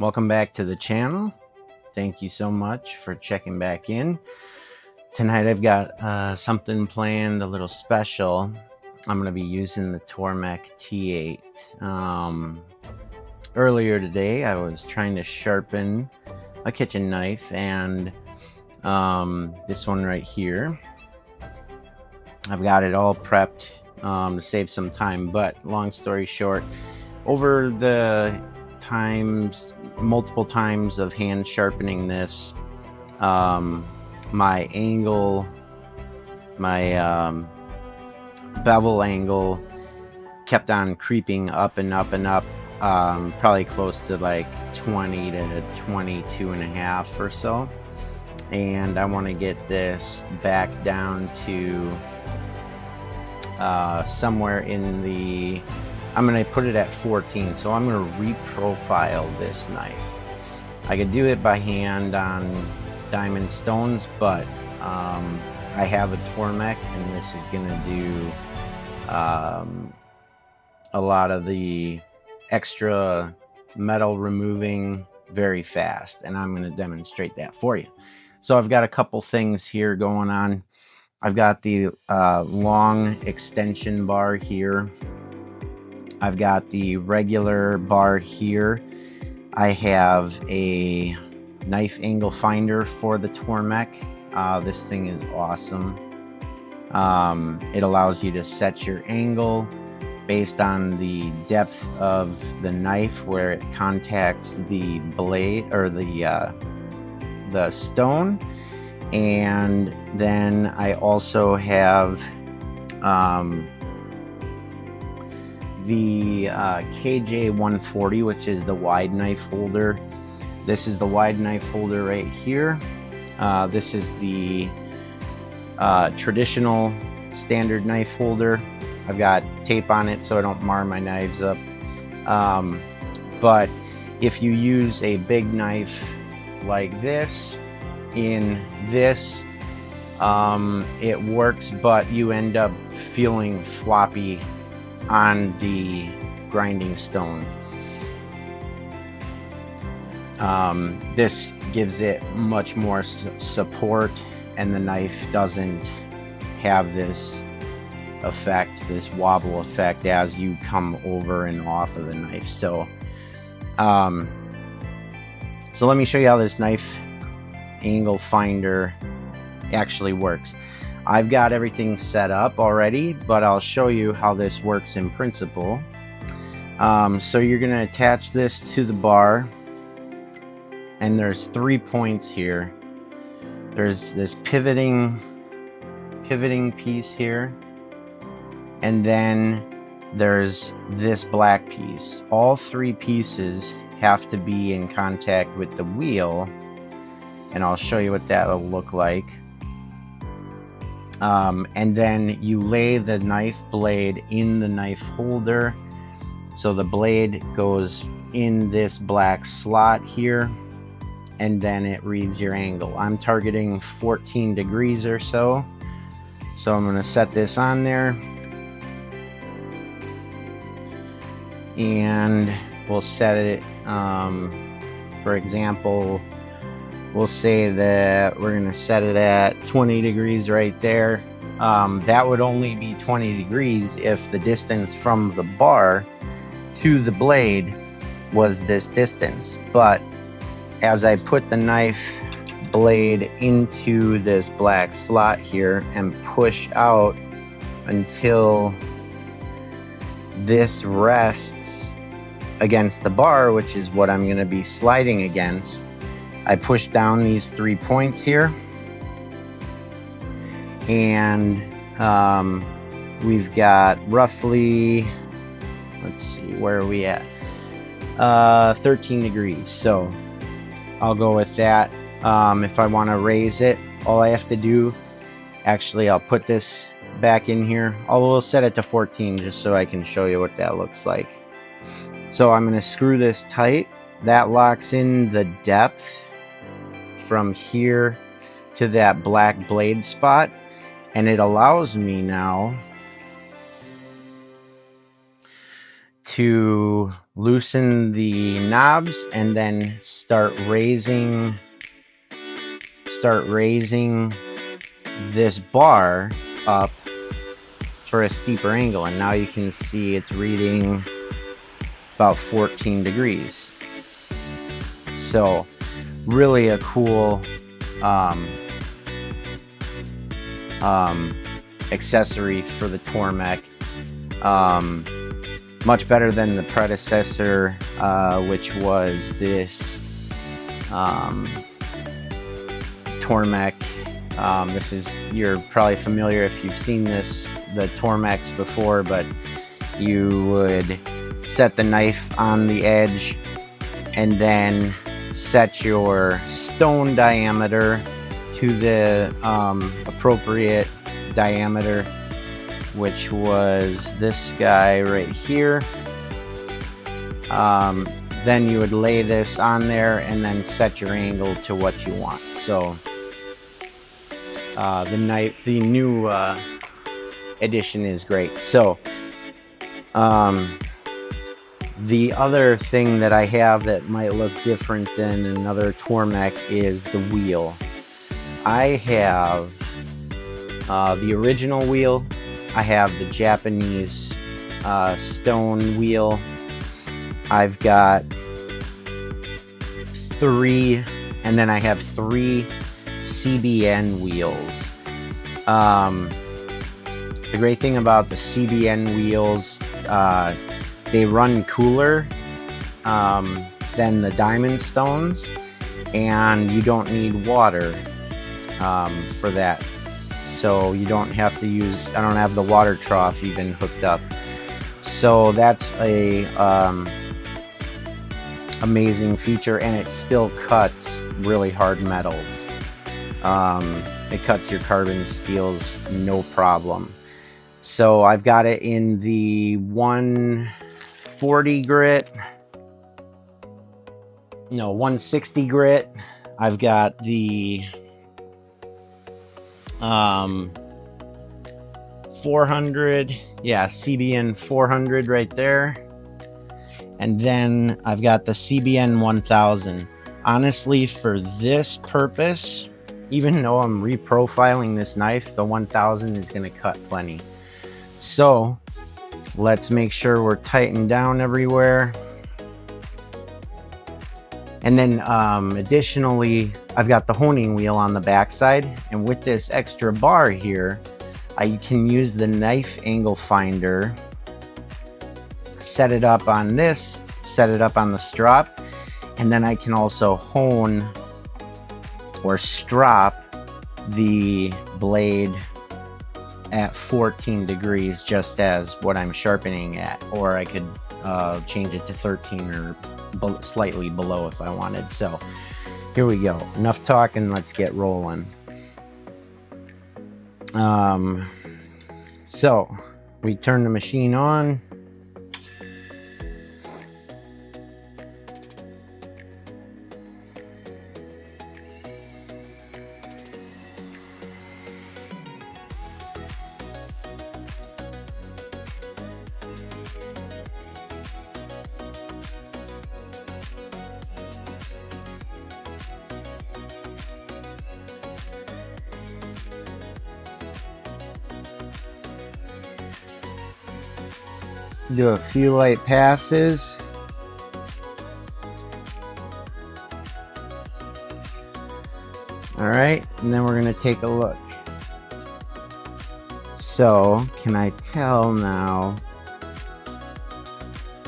Welcome back to the channel. Thank you so much for checking back in. Tonight I've got something planned, a little special. I'm going to be using the Tormek T-8. Earlier today I was trying to sharpen a kitchen knife, and this one right here, I've got it all prepped to save some time, but long story short, over the multiple times of hand sharpening this, my angle, my bevel angle kept on creeping up and up and up, probably close to like 20 to 22 and a half or so. And I want to get this back down to somewhere in the, I'm going to put it at 14, so I'm going to reprofile this knife. I could do it by hand on diamond stones, but I have a Tormek, and this is going to do a lot of the extra metal removing very fast, and I'm going to demonstrate that for you. So I've got a couple things here going on. I've got the long extension bar here. I've got the regular bar here. I have a knife angle finder for the Tormek. This thing is awesome. It allows you to set your angle based on the depth of the knife where it contacts the blade or the stone. And then I also have the KJ140, which is the wide knife holder. This is the wide knife holder right here. This is the traditional standard knife holder. I've got tape on it so I don't mar my knives up. But if you use a big knife like this in this, it works, but you end up feeling floppy on the grinding stone. This gives it much more support, and the knife doesn't have this effect, this wobble effect as you come over and off of the knife. So let me show you how this knife angle finder actually works. I've got everything set up already, but I'll show you how this works in principle. So you're going to attach this to the bar, and there's 3 points here. There's this pivoting piece here, and then there's this black piece. All 3 pieces have to be in contact with the wheel, and I'll show you what that'll look like. And then you lay the knife blade in the knife holder, so the blade goes in this black slot here, and then it reads your angle. I'm targeting 14 degrees or so, so I'm going to set this on there, and we'll set it, for example, we'll say that we're going to set it at 20 degrees right there. That would only be 20 degrees if the distance from the bar to the blade was this distance. But as I put the knife blade into this black slot here and push out until this rests against the bar, which is what I'm going to be sliding against, I push down these 3 points here, and we've got roughly, let's see, where are we at? 13 degrees. So I'll go with that. If I want to raise it, all I have to do, actually, I'll put this back in here. We'll set it to 14 just so I can show you what that looks like. So I'm going to screw this tight. That locks in the depth from here to that black blade spot, and it allows me now to loosen the knobs, and then start raising this bar up for a steeper angle. And now you can see it's reading about 14 degrees. So really a cool accessory for the Tormek. Much better than the predecessor, which was this Tormek. This is, you're probably familiar if you've seen the Tormeks before, but you would set the knife on the edge and then set your stone diameter to the appropriate diameter, which was this guy right here. Then you would lay this on there and then set your angle to what you want. So the new edition is great. So the other thing that I have that might look different than another Tormek is the wheel. I have the original wheel. I have the Japanese stone wheel. I've got 3, and then I have 3 CBN wheels. The great thing about the CBN wheels, they run cooler than the diamond stones, and you don't need water for that. So you don't have to use, I don't have the water trough even hooked up. So that's a amazing feature, and it still cuts really hard metals. It cuts your carbon steels no problem. So I've got it in the 140 grit, no, 160 grit. I've got the 400, yeah, CBN 400 right there. And then I've got the CBN 1000. Honestly, for this purpose, even though I'm reprofiling this knife, the 1000 is going to cut plenty. So let's make sure we're tightened down everywhere. And then additionally, I've got the honing wheel on the backside, and with this extra bar here, I can use the knife angle finder, set it up on this, set it up on the strop, and then I can also hone or strop the blade at 14 degrees, just as what I'm sharpening at, or I could change it to 13 or slightly below if I wanted. So here we go. Enough talking, let's get rolling. So we turn the machine on. Do a few light passes. All right, and then we're gonna take a look. So, can I tell now?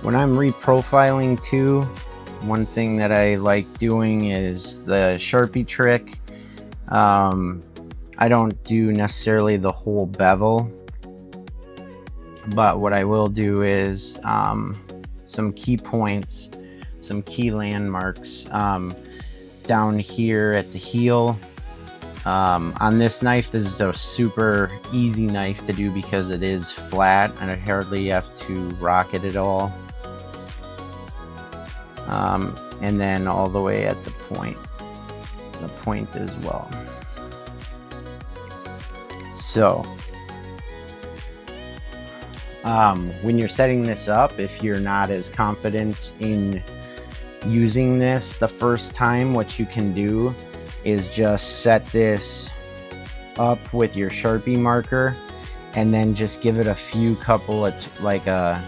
When I'm reprofiling too, one thing that I like doing is the Sharpie trick. I don't do necessarily the whole bevel, but what I will do is some key points, some key landmarks down here at the heel. On this knife, this is a super easy knife to do because it is flat and I hardly have to rock it at all. And then all the way at the point as well. So When you're setting this up, if you're not as confident in using this the first time, what you can do is just set this up with your Sharpie marker and then just give it a few couple of like a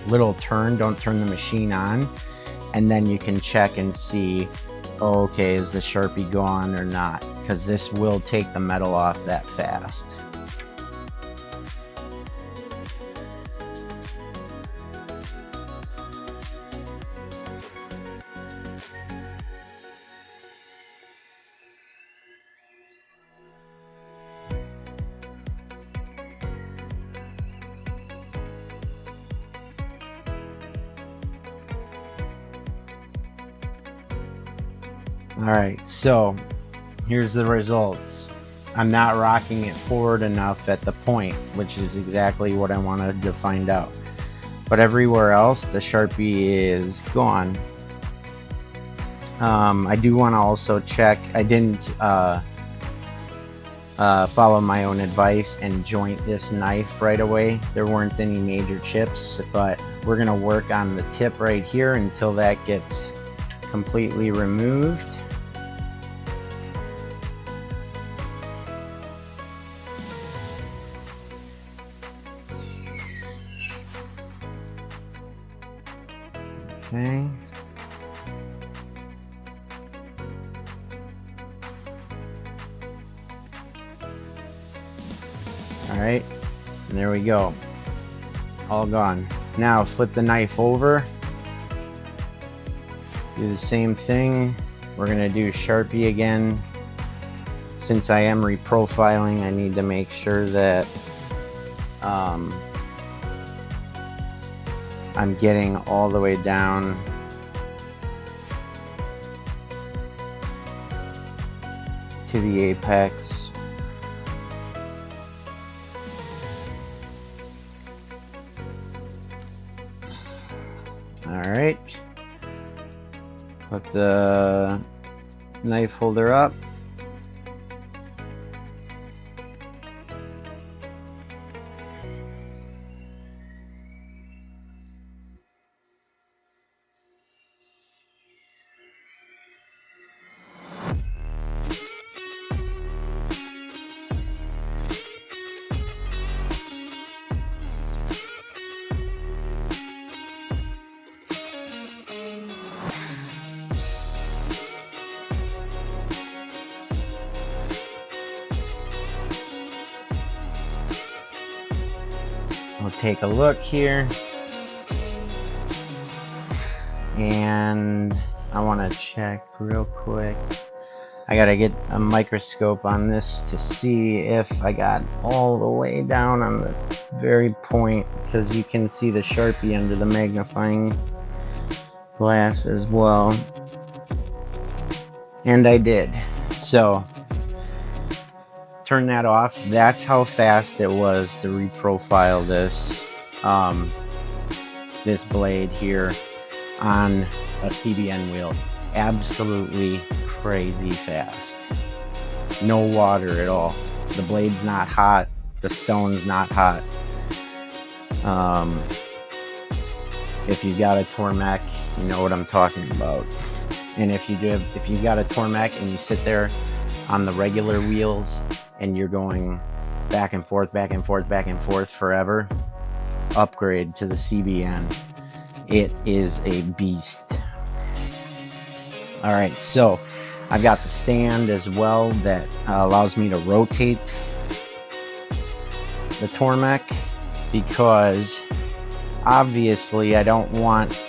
little turn. Don't turn the machine on, and then you can check and see, oh, okay, is the Sharpie gone or not, because this will take the metal off that fast. All right, so here's the results. I'm not rocking it forward enough at the point, which is exactly what I wanted to find out. But everywhere else, the Sharpie is gone. I do want to also check. I didn't follow my own advice and joint this knife right away. There weren't any major chips, but we're going to work on the tip right here until that gets completely removed. Okay. All right, and there we go. All gone. Now flip the knife over. Do the same thing. We're gonna do Sharpie again. Since I am reprofiling, I need to make sure that I'm getting all the way down to the apex. All right, put the knife holder up. We'll take a look here, and I want to check real quick. I gotta get a microscope on this to see if I got all the way down on the very point, because you can see the Sharpie under the magnifying glass as well, and I did. So turn that off. That's how fast it was to reprofile this this blade here on a CBN wheel. Absolutely crazy fast. No water at all. The blade's not hot. The stone's not hot. If you got a Tormek, you know what I'm talking about. And if you've got a Tormek and you sit there on the regular wheels and you're going back and forth, back and forth, back and forth forever, upgrade to the CBN. It is a beast. All right, so I've got the stand as well that allows me to rotate the Tormek, because obviously I don't want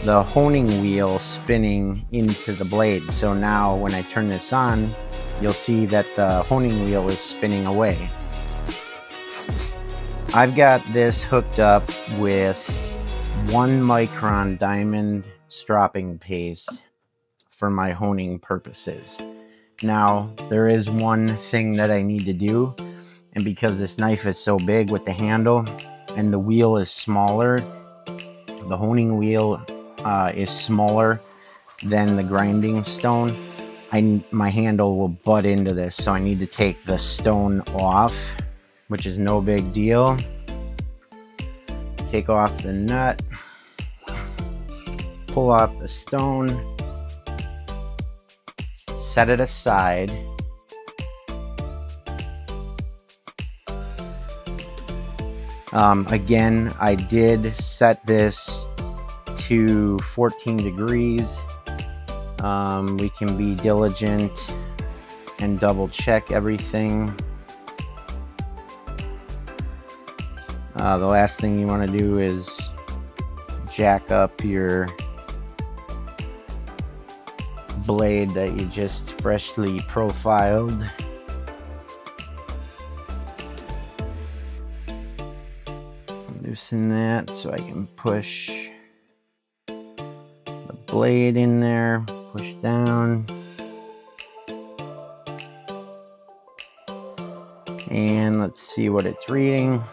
the honing wheel spinning into the blade. So now when I turn this on, you'll see that the honing wheel is spinning away. I've got this hooked up with 1 micron diamond stropping paste for my honing purposes. Now, there is one thing that I need to do, and because this knife is so big with the handle and the wheel is smaller, the honing wheel is smaller than the grinding stone, my handle will butt into this, so I need to take the stone off, which is no big deal. take off the nut, pull off the stone, set it aside. Again, I did set this to 14 degrees. We can be diligent and double check everything. The last thing you want to do is jack up your blade that you just freshly profiled. Loosen that so I can push the blade in there, push down. And let's see what it's reading.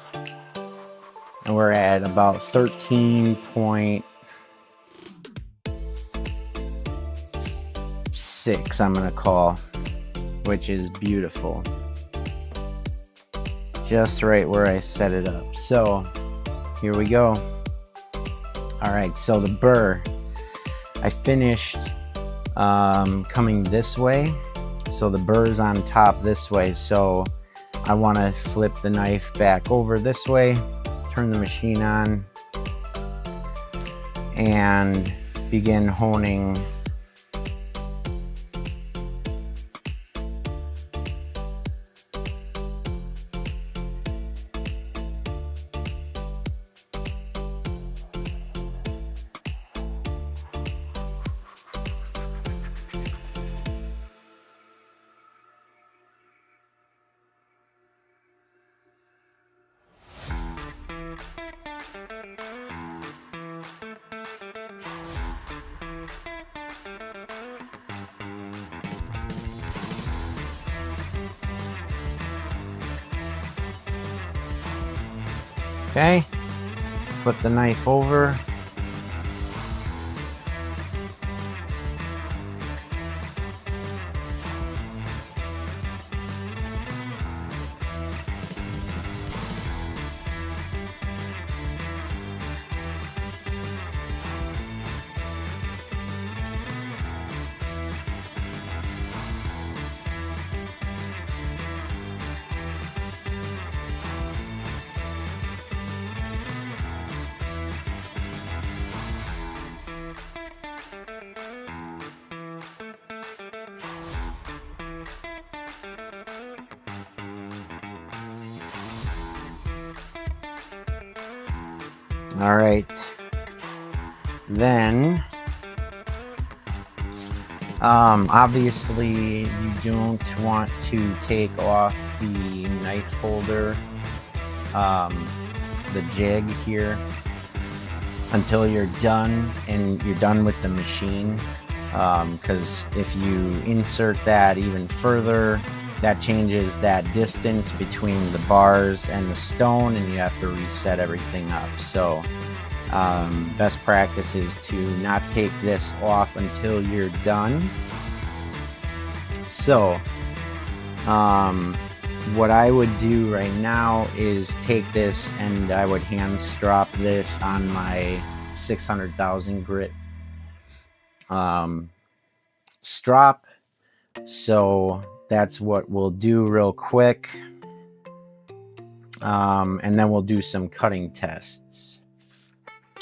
And we're at about 13.6, I'm gonna call, which is beautiful. Just right where I set it up. So here we go. All right, so the burr, I finished coming this way. So the burr's on top this way. So I want to flip the knife back over this way, turn the machine on, and begin honing Okay, flip the knife over. All right, then obviously you don't want to take off the knife holder, the jig here, until you're done and you're done with the machine, because if you insert that even further, that changes that distance between the bars and the stone, and you have to reset everything up. So best practice is to not take this off until you're done. So what I would do right now is take this and I would hand strop this on my 600,000 grit strop. So that's what we'll do real quick, and then we'll do some cutting tests.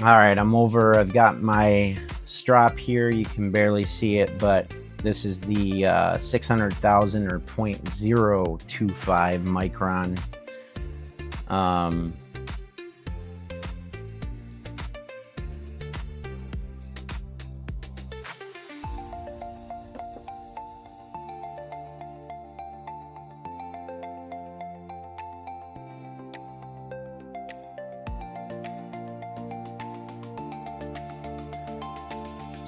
All right, I'm over. I've got my strop here. You can barely see it, but this is the 600,000 or 0.025 micron.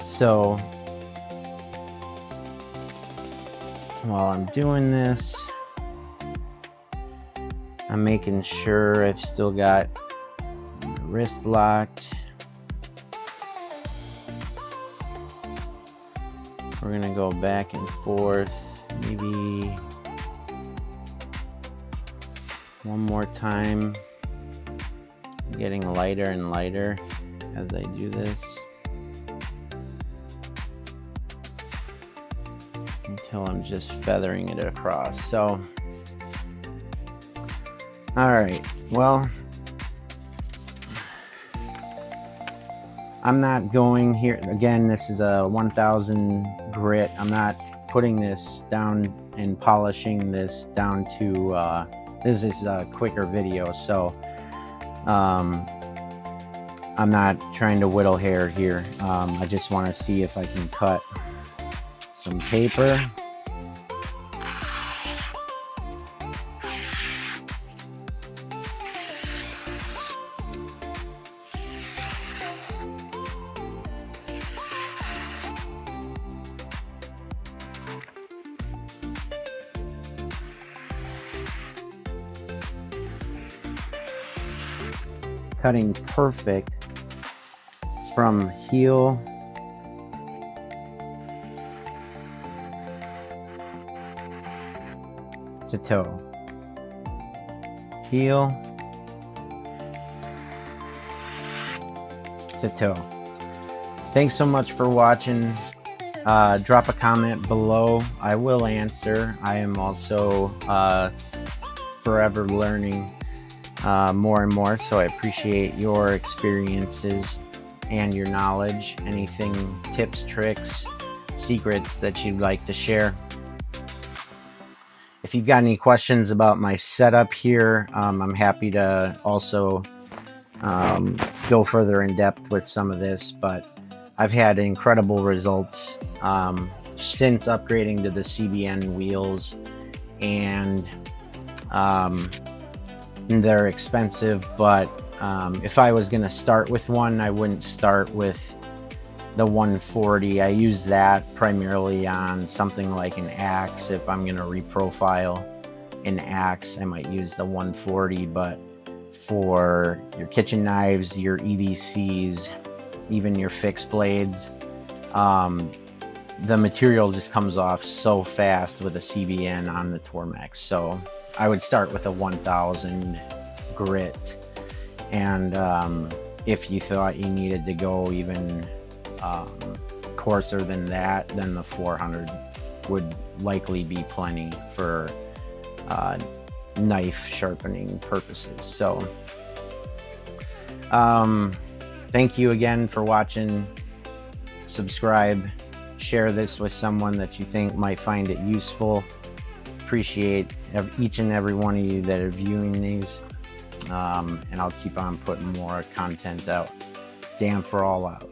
So while I'm doing this, I'm making sure I've still got my wrist locked. We're gonna go back and forth, maybe one more time. getting lighter and lighter as I do this until I'm just feathering it across. So, all right, well, I'm not going here. Again, this is a 1000 grit. I'm not putting this down and polishing this down to, this is a quicker video, so I'm not trying to whittle hair here. I just want to see if I can cut some paper. Cutting perfect from heel to toe, heel to toe. Thanks so much for watching. Drop a comment below. I will answer. I am also forever learning more and more, so I appreciate your experiences and your knowledge. Anything, tips, tricks, secrets that you'd like to share. If you've got any questions about my setup here, I'm happy to also go further in depth with some of this, but I've had incredible results since upgrading to the CBN wheels, and they're expensive, but if I was going to start with one, I wouldn't start with the 140. I use that primarily on something like an axe. If I'm going to reprofile an axe, I might use the 140, but for your kitchen knives, your EDCs, even your fixed blades, the material just comes off so fast with a CBN on the Tormek. So I would start with a 1000 grit, and if you thought you needed to go even coarser than that, then the 400 would likely be plenty for knife sharpening purposes. So thank you again for watching. Subscribe, share this with someone that you think might find it useful. Appreciate each and every one of you that are viewing these, and I'll keep on putting more content out. Damn for all out.